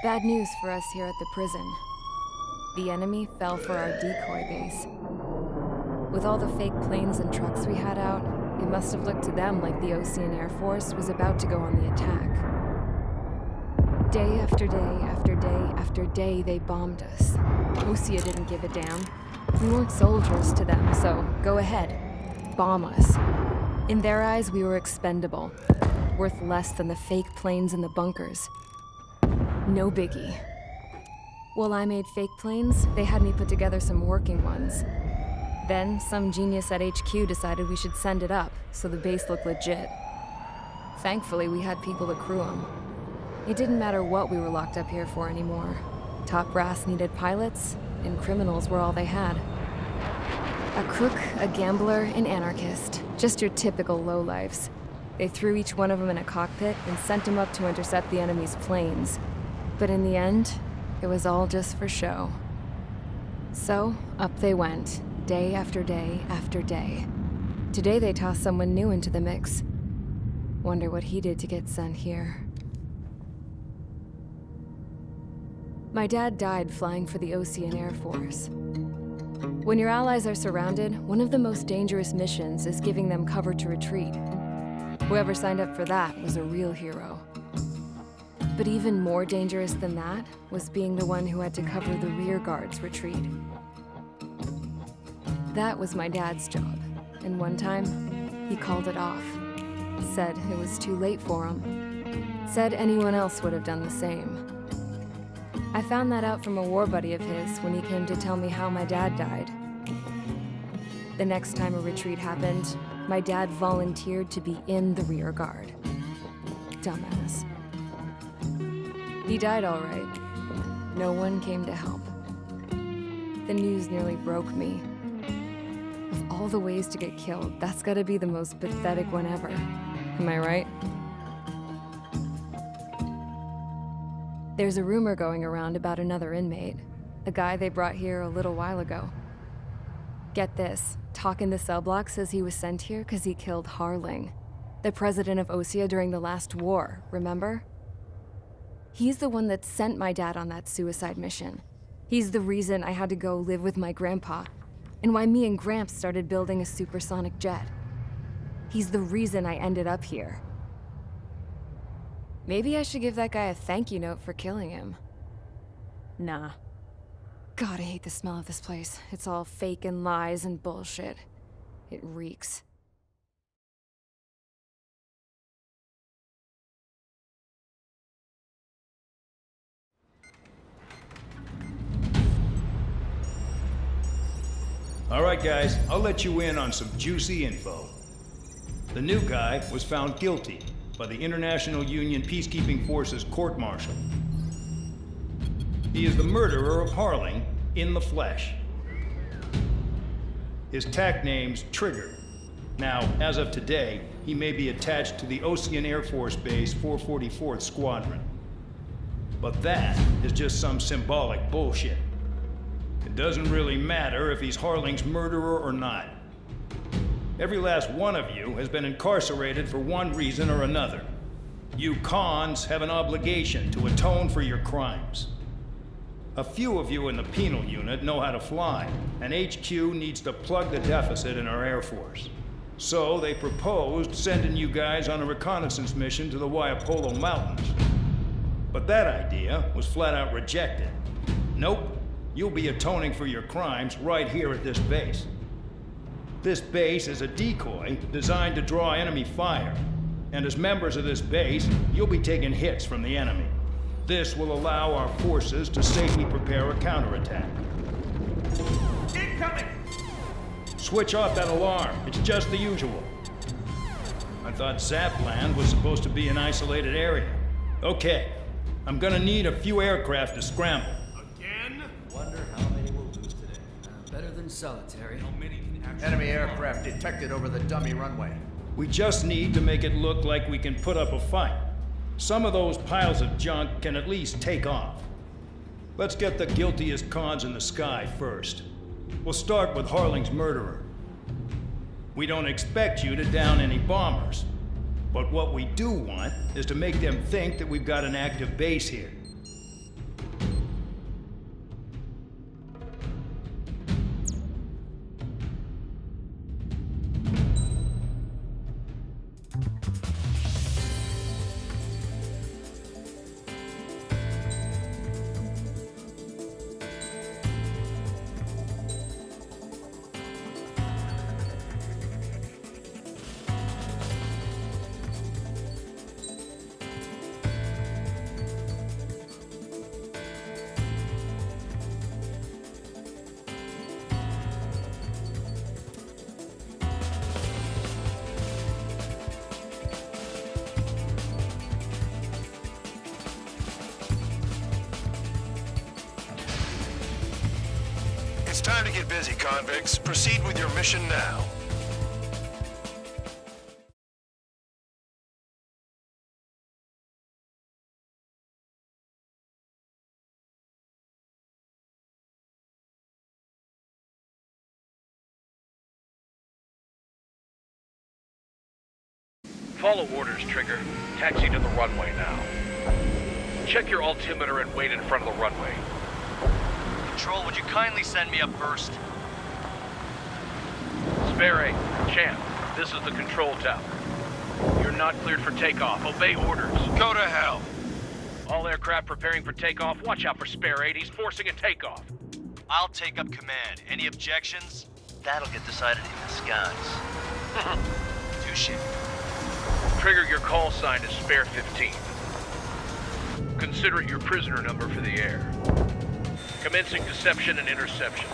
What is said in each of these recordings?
Bad news for us here at the prison. The enemy fell for our decoy base. With all the fake planes and trucks we had out, it must have looked to them like the Ocean Air Force was about to go on the attack. Day after day after day after day, they bombed us. Osea didn't give a damn. We weren't soldiers to them, so go ahead. Bomb us. In their eyes, we were expendable. Worth less than the fake planes in the bunkers. No biggie. While I made fake planes, they had me put together some working ones. Then, some genius at HQ decided we should send it up, so the base looked legit. Thankfully, we had people to crew them. It didn't matter what we were locked up here for anymore. Top brass needed pilots, and criminals were all they had. A crook, a gambler, an anarchist. Just your typical lowlifes. They threw each one of them in a cockpit and sent them up to intercept the enemy's planes. But in the end, it was all just for show. So, up they went, day after day after day. Today they tossed someone new into the mix. Wonder what he did to get sent here. My dad died flying for the Ocean Air Force. When your allies are surrounded, one of the most dangerous missions is giving them cover to retreat. Whoever signed up for that was a real hero. But even more dangerous than that was being the one who had to cover the rear guard's retreat. That was my dad's job, and one time, he called it off. Said it was too late for him. Said anyone else would have done the same. I found that out from a war buddy of his when he came to tell me how my dad died. The next time a retreat happened, my dad volunteered to be in the rear guard. Dumbass. He died all right. No one came to help. The news nearly broke me. Of all the ways to get killed, that's gotta be the most pathetic one ever. Am I right? There's a rumor going around about another inmate. A guy they brought here a little while ago. Get this, talk in the cell block says he was sent here because he killed Harling, the president of Osea during the last war, remember? He's the one that sent my dad on that suicide mission. He's the reason I had to go live with my grandpa, and why me and Gramps started building a supersonic jet. He's the reason I ended up here. Maybe I should give that guy a thank you note for killing him. Nah. God, I hate the smell of this place. It's all fake and lies and bullshit. It reeks. All right, guys, I'll let you in on some juicy info. The new guy was found guilty by the International Union Peacekeeping Forces court-martial. He is the murderer of Harling in the flesh. His TAC name's Trigger. Now, as of today, he may be attached to the Ocean Air Force Base 444th Squadron. But that is just some symbolic bullshit. It doesn't really matter if he's Harling's murderer or not. Every last one of you has been incarcerated for one reason or another. You cons have an obligation to atone for your crimes. A few of you in the penal unit know how to fly, and HQ needs to plug the deficit in our Air Force. So they proposed sending you guys on a reconnaissance mission to the Waiapolo Mountains. But that idea was flat out rejected. Nope. You'll be atoning for your crimes right here at this base. This base is a decoy designed to draw enemy fire. And as members of this base, you'll be taking hits from the enemy. This will allow our forces to safely prepare a counterattack. Incoming! Switch off that alarm. It's just the usual. I thought Zapland was supposed to be an isolated area. Okay, I'm gonna need a few aircraft to scramble. Wonder how many we'll lose today. Better than solitary. How many can actually... Enemy aircraft detected over the dummy runway. We just need to make it look like we can put up a fight. Some of those piles of junk can at least take off. Let's get the guiltiest cons in the sky first. We'll start with Harling's murderer. We don't expect you to down any bombers. But what we do want is to make them think that we've got an active base here. time to get busy, convicts. Proceed with your mission now. Follow orders, Trigger. Taxi to the runway now. Check your altimeter and wait in front of the runway. Control, would you kindly send me up first? Spare 8, Champ, this is the control tower. You're not cleared for takeoff. Obey orders. Go to hell. All aircraft preparing for takeoff. Watch out for Spare 8. He's forcing a takeoff. I'll take up command. Any objections? That'll get decided in the skies. Touche. Trigger, your call sign is Spare 15. Consider it your prisoner number for the air. Commencing deception and interception.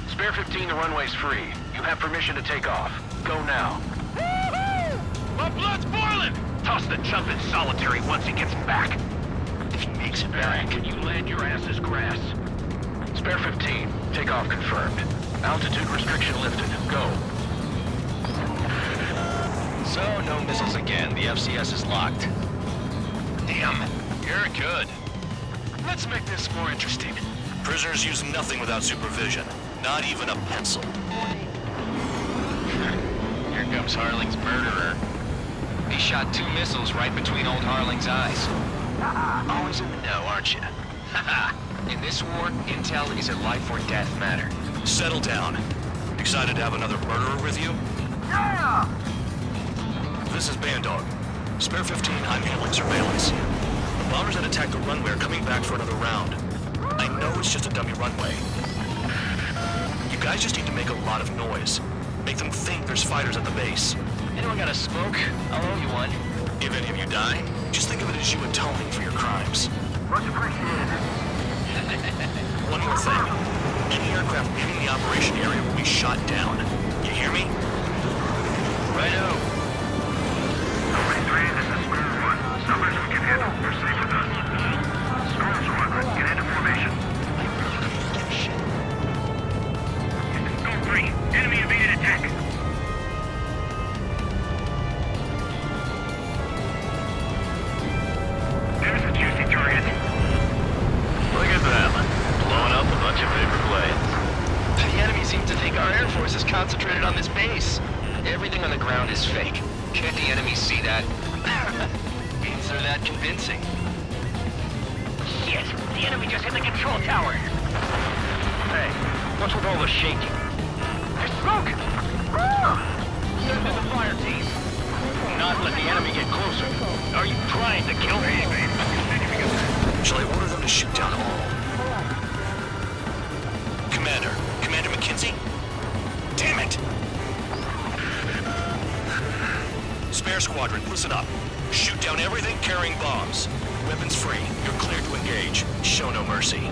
Spare 15, the runway's free. You have permission to take off. Go now. My blood's boiling! Toss the chump in solitary once he gets back. If he makes it back, You land your ass as grass. Spare 15, takeoff confirmed. Altitude restriction lifted. Go. So, no missiles again. The FCS is locked. Damn, you're good. Let's make this more interesting. Prisoners use nothing without supervision. Not even a pencil. Here comes Harling's murderer. He shot 2 missiles right between old Harling's eyes. Always in the know, aren't you? In this war, intel is a life or death matter. Settle down. Excited to have another murderer with you? Yeah! This is Bandog. Spare 15, I'm handling surveillance. The bombers that attacked the runway are coming back for another round. I know it's just a dummy runway. You guys just need to make a lot of noise. Make them think there's fighters at the base. Anyone got a smoke? I'll owe you one. If any of you die, just think of it as you atoning for your crimes. Much appreciated. One more thing. Any aircraft leaving the operation area will be shot down. You hear me? Righto. Nobody 3, this is Square 1. Summers we can handle. Proceed with us. Storm Squadron, get into formation. Go 3, enemy immediate attack. There's a juicy target. Look at them. Blowing up a bunch of paper planes. The enemy seems to think our Air Force is concentrated on this base. Everything on the ground is fake. Can't the enemy see that? Means they're that convincing. Shit! The enemy just hit the control tower! Hey, what's with all the shaking? There's smoke! Send in the fire team. Not let the enemy get closer. Are you trying to kill me? Shall I order them to shoot down all? Commander McKenzie? Damn it! Spare Squadron, listen up. Shoot down everything carrying bombs. Weapons free. You're cleared to engage. Show no mercy.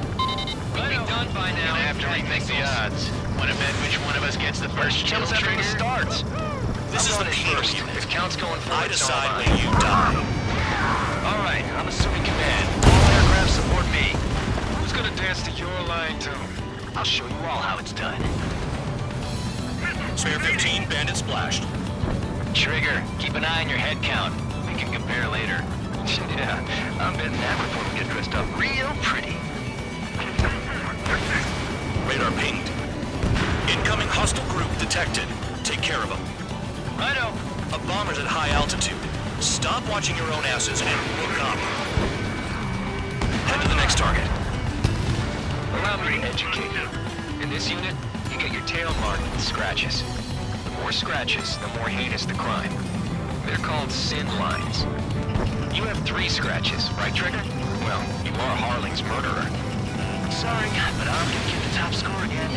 We'll be done by now. Gonna have to rethink the odds. Wanna bet which one of us gets the first kill trigger? Starts. This is the penal first. unit. If Count's going for I it, decide so am when you die. All right, I'm assuming command. All aircraft support me. Who's gonna dance to your line tune? I'll show you all how it's done. Spare 15, bandit splashed. Trigger, keep an eye on your head count. We can compare later. Yeah, I'm betting that before we get dressed up real pretty. Radar pinged. Incoming hostile group detected. Take care of them. Righto. A bomber's at high altitude. Stop watching your own asses and look up. Head to the next target. Allow me to educate you. In this unit, you get your tail marked with scratches. The more scratches, the more heinous the crime. They're called sin lines. You have 3 scratches, right, Trigger? Well, you are Harling's murderer. Sorry, but I'm gonna get the top score again.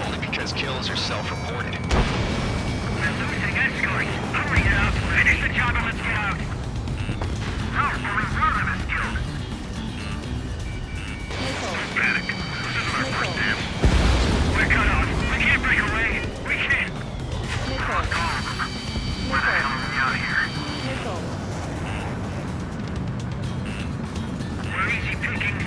Only because kills are self-reported. We're losing escorts. Hurry it up. Finish the job and let's get out. No, only one of us killed. Don't panic. This isn't our first dance. We're cut off. We can't break away. We can't. Fuck off. Where the hell are we out here? We're easy picking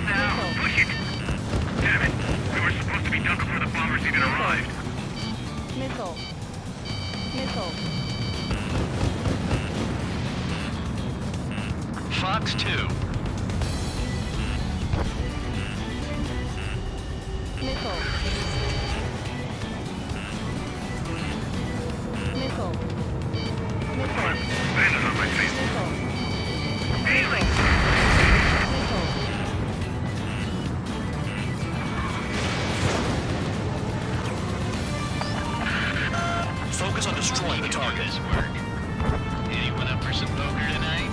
Bandit on my feet. Focus on destroying the target. This work. Anyone up for some poker tonight?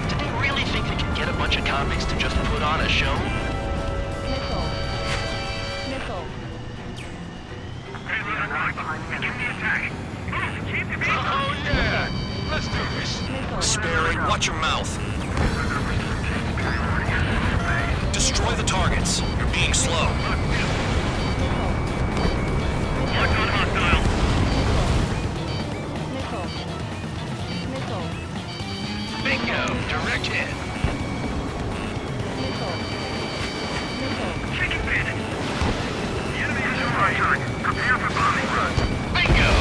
Did they really think they could get a bunch of convicts to just put on a show? Hey, Red Rock, begin the attack. Move, keep your beat. Oh yeah! Let's do this. Sperry, watch your mouth. Destroy the targets. You're being slow. Mark on hostile. Bingo! Direct hit. Chicken bandit. The enemy has your right target. Prepare for bombing run. Bingo!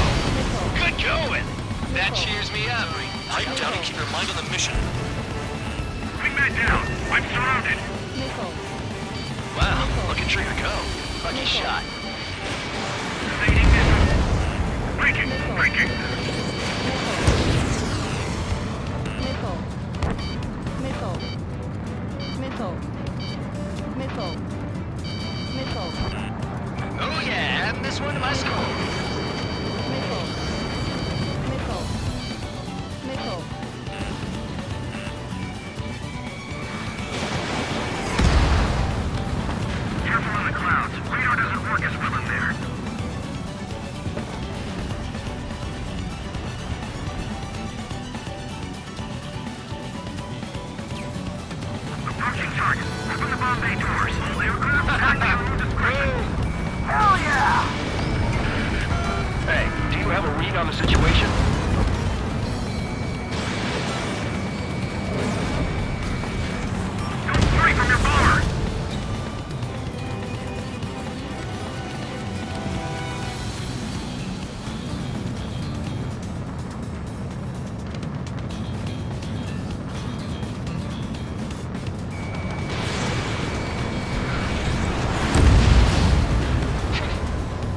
Good going. That cheers me up. Pipe down and keep your mind on the mission. Wingman down. I'm surrounded. Wow, look at Trigger go. Lucky shot. Evading missile. Breaking. Breaking. Oh yeah, add this one to my score. Careful on the clouds. Radar doesn't work as well in there. Approaching target. Open the bomb bay doors. All aircraft attack at your own discretion. Hell yeah! Hey, do you have a read on the situation? Don't stray from your bomber.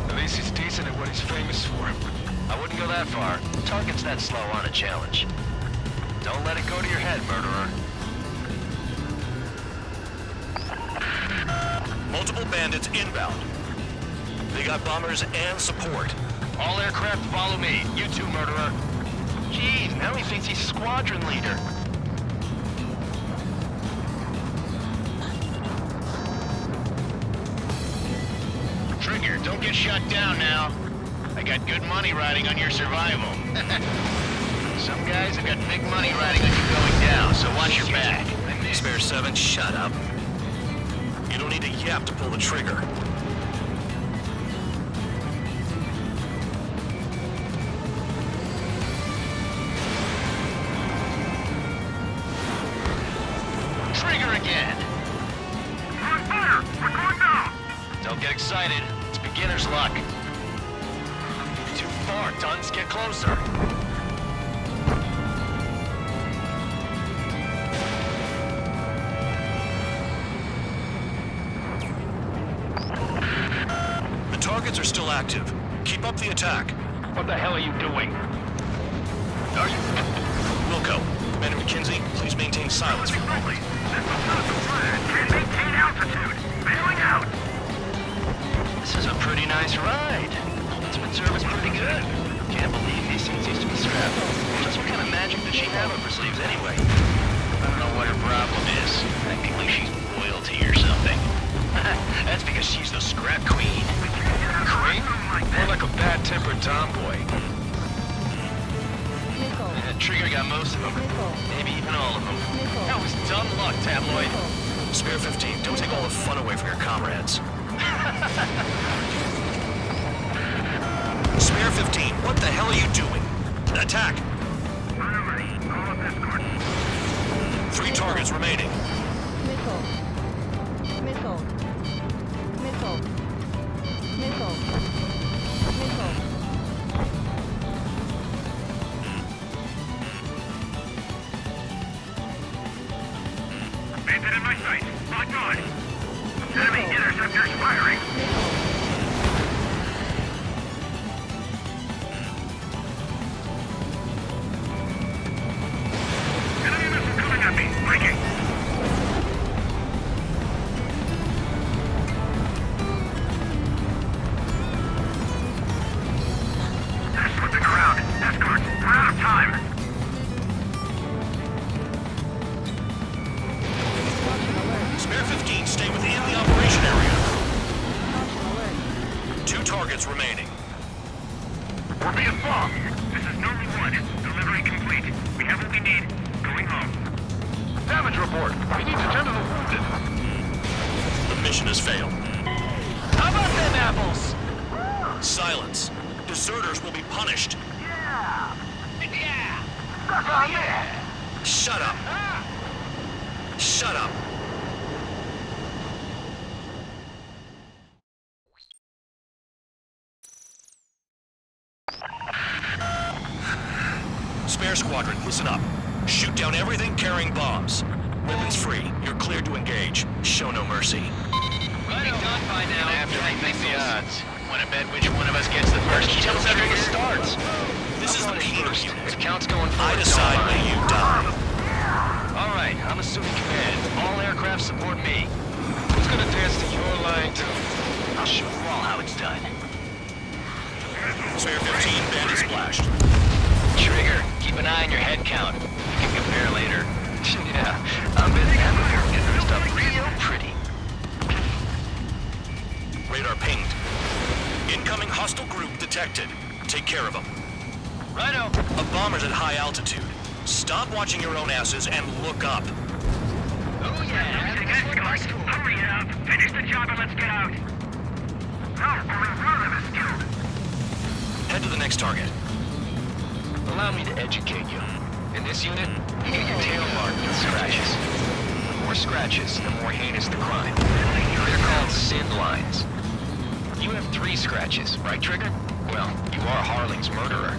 At least he's decent at what he's famous for. I wouldn't go that far. Target's that slow on a challenge. Don't let it go to your head, murderer. Multiple bandits inbound. They got bombers and support. All aircraft follow me. You too, murderer. Geez, now he thinks he's squadron leader. Trigger, don't get shut down now. I got good money riding on your survival. Some guys have got big money riding on you going down, so watch your back. Spare 7, shut up. You don't need a yap to pull the trigger. Trigger again. We're on fire. We're going down. Don't get excited. It's beginner's luck. Too far, Duns. Get closer. The targets are still active. Keep up the attack. What the hell are you doing? Are you... Wilco, Commander McKenzie, please maintain silence for a moment. This was not the plan. Can't maintain altitude. Bailing out. This is a pretty nice ride. Instrument service pretty good. Can't believe these things used to be scrapped. Just what kind of magic does she have up her sleeves anyway? I don't know what her problem is. Acting like she's royalty or something. That's because she's the scrap queen. Queen? More like a bad-tempered tomboy. Trigger got most of them. Maybe even all of them. That was dumb luck, tabloid. Spare 15, don't take all the fun away from your comrades. Spare 15, what the hell are you doing? Attack! 3 targets remaining. There's firing. Enemy missile coming at me. Breaking. They're slipping around. Escorts, we're out of time. Spare 15, stay within the operation area. 2 targets remaining. We're being bombed. This is Normal 1. Delivery complete. We have what we need. Going home. Damage report. We need to tend to the wounded. The mission has failed. How about them apples? Silence. Deserters will be punished. Yeah. Suck on that. Shut up. Shut up. Spare squadron, listen up. Shoot down everything carrying bombs. Weapons free. You're cleared to engage. Show no mercy. Right done by now. Gonna have to rethink the odds. Wanna bet which one of us gets the first kill trigger starts? This is the P first. unit. If counts going forward, I decide don't when mind. you die. All right, I'm assuming command. All aircraft support me. Who's gonna dance to your line too? I'll show you all how it's done. Spare 15, bandit splashed. Trigger, keep an eye on your head count. We can compare later. Yeah, I'm betting that report will get dressed up real pretty. Radar pinged. Incoming hostile group detected. Take care of them. Righto. A bomber's at high altitude. Stop watching your own asses and look up. Oh yeah, Escorts, hurry up. Finish the job and let's get out. No, only one of us killed. Head to the next target. Allow me to educate you. In this unit, you get your tail marked with scratches. The more scratches, the more heinous the crime. They're called sin lines. You have 3 scratches, right, Trigger? Well, you are Harling's murderer.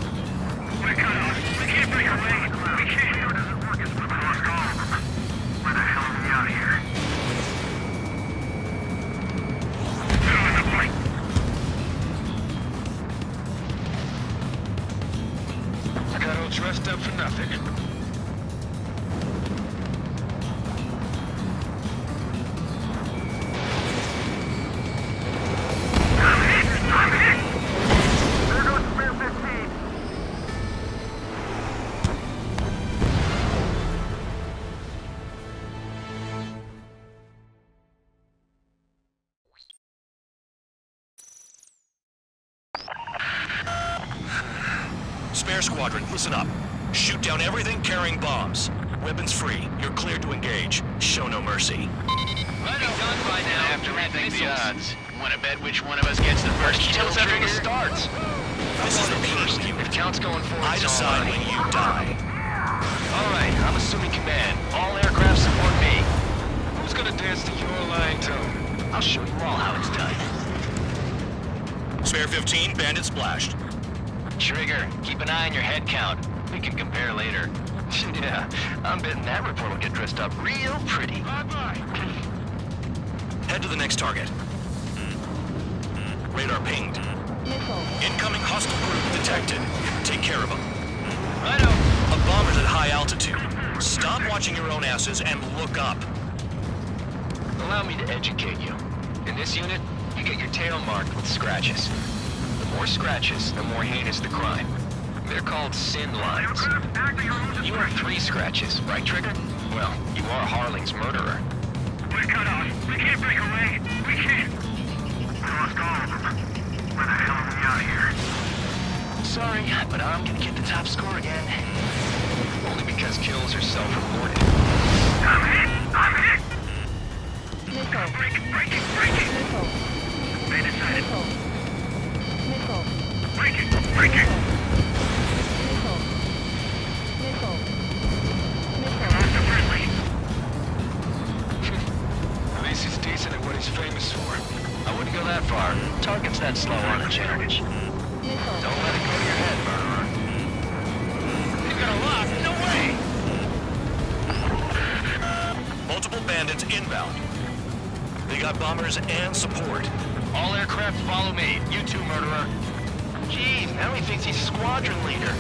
We're cut off. We can't break away. We can't. It doesn't work as we lost all of them. Where the hell are we out here? Get on the point. I got all dressed up for nothing. I'm hit! There goes Spare 15. Spare squadron, listen up. Shoot down everything carrying bombs. Weapons free. You're cleared to engage. Show no mercy. Right done by now. Have to rethink the odds. Wanna bet which one of us gets the first kill trigger starts? This is the P unit. If counts going forward, I decide when you die. All right, I'm assuming command. All aircraft support me. Who's gonna dance to your line too? I'll show you all how it's done. Spare 15, bandit splashed. Trigger, keep an eye on your head count. We can compare later. Yeah, I'm betting that report will get dressed up real pretty. Bye-bye. Head to the next target. Radar pinged. Incoming hostile group detected. Take care of them. Righto. A bomber's at high altitude. Stop watching your own asses and look up. Allow me to educate you. In this unit, you get your tail marked with scratches. The more scratches, the more heinous the crime. They're called sin lines. You have 3 scratches, right, Trigger? Well, you are Harling's murderer. We're cut off. We can't break away. We can't. We lost all of them. Where the hell are we out here? Sorry, but I'm gonna get the top score again. Only because kills are self-reported. I'm hit! I'm hit! Break it! Break it! Break it! They decided. Break it! Break it! Lost a friendly. At least he's decent at what he's famous for. I wouldn't go that far. Target's that slow on a challenge. Don't let it go to your head, murderer. bombers and support. All aircraft follow me. You too, murderer. Jeez, now he thinks he's squadron leader.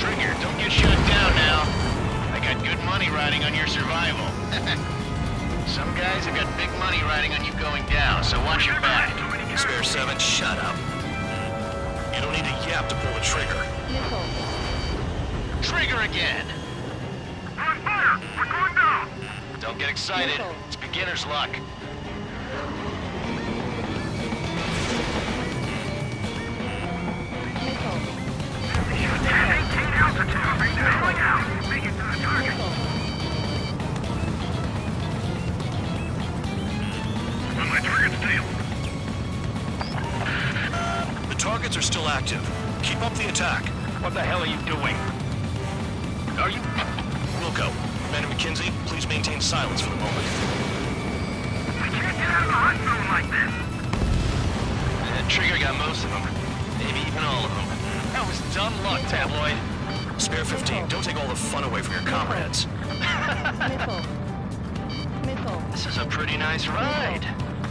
Trigger, don't get shut down now. I got good money riding on your survival. Some guys have got big money riding on you going down, so watch your back. Spare 7, shut up. You don't need a yap to pull the trigger. Trigger again! We're on fire! We're going down! Don't get excited. It's beginner's luck. Maintain altitude. Going out. Make it to the target. On my target's tail. The targets are still active. Keep up the attack. What the hell are you doing? Are you... Wilco, Commander McKenzie, please maintain silence for the moment. We can't get out of the hot zone like this. Trigger got most of them. Maybe even all of them. That was dumb luck, Tabloid. Spare 15, don't take all the fun away from your comrades. This is a pretty nice ride.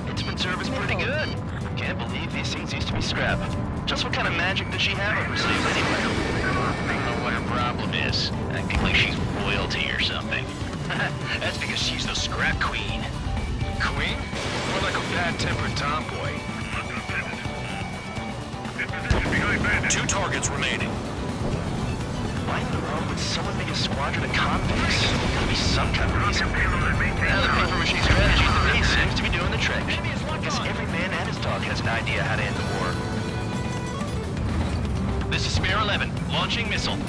Instrument service pretty good. Can't believe these things used to be scrap. Just what kind of magic does she have up her sleeves anyway? I don't know what her problem is. Acting like she's royalty or something. That's because she's the scrap queen. Queen? More like a bad-tempered tomboy. In position behind bandit. 2 targets remaining. Why in the world would someone make a squadron of convicts? Gotta be some kind of reason. Now the paper machine strategy to me seems to be doing the trick. Guess every man and his dog has an idea how to end the war. This is Spare 11, launching missile.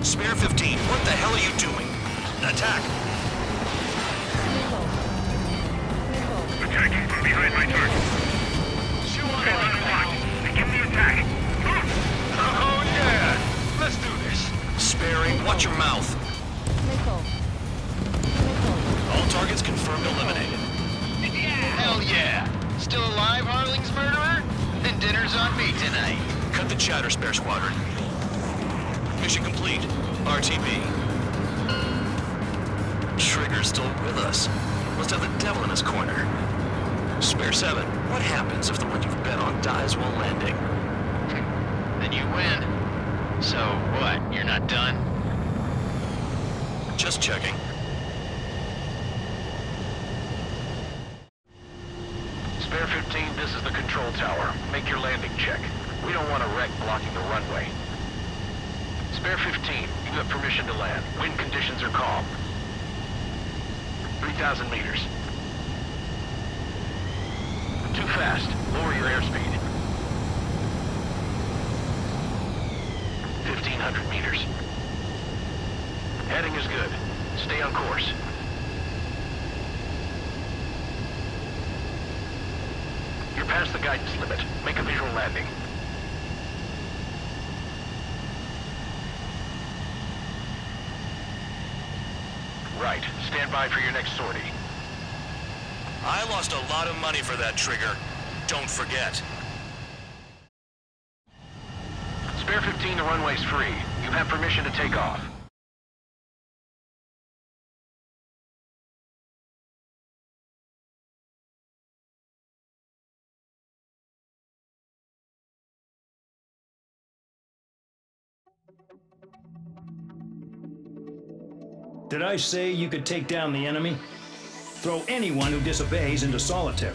Spare 15, what the hell are you doing? Attack! Attacking from behind my target. Shoot on Get on the watch. Begin the attack. Oh yeah! Let's do this. Sparing, watch your mouth. All targets confirmed eliminated. Hell yeah! Still alive, Harling's murderer? Then dinner's on me tonight. Cut the chatter, Spare Squadron. Mission complete. RTB. Trigger's still with us. Must have the devil in his corner. Spare 7, what happens if the one you've bet on dies while landing? Then you win. So what? You're not done? Just checking. Spare 15, this is the control tower. Make your landing check. We don't want a wreck blocking the runway. Spare 15, you have permission to land. Wind conditions are calm. 3,000 meters. Too fast. Lower your airspeed. 1,500 meters. Heading is good. Stay on course. You're past the guidance limit. Make a visual landing. Right. Stand by for your next sortie. I lost a lot of money for that trigger. Don't forget. Spare 15, the runway's free. You have permission to take off. Did I say you could take down the enemy? Throw anyone who disobeys into solitary.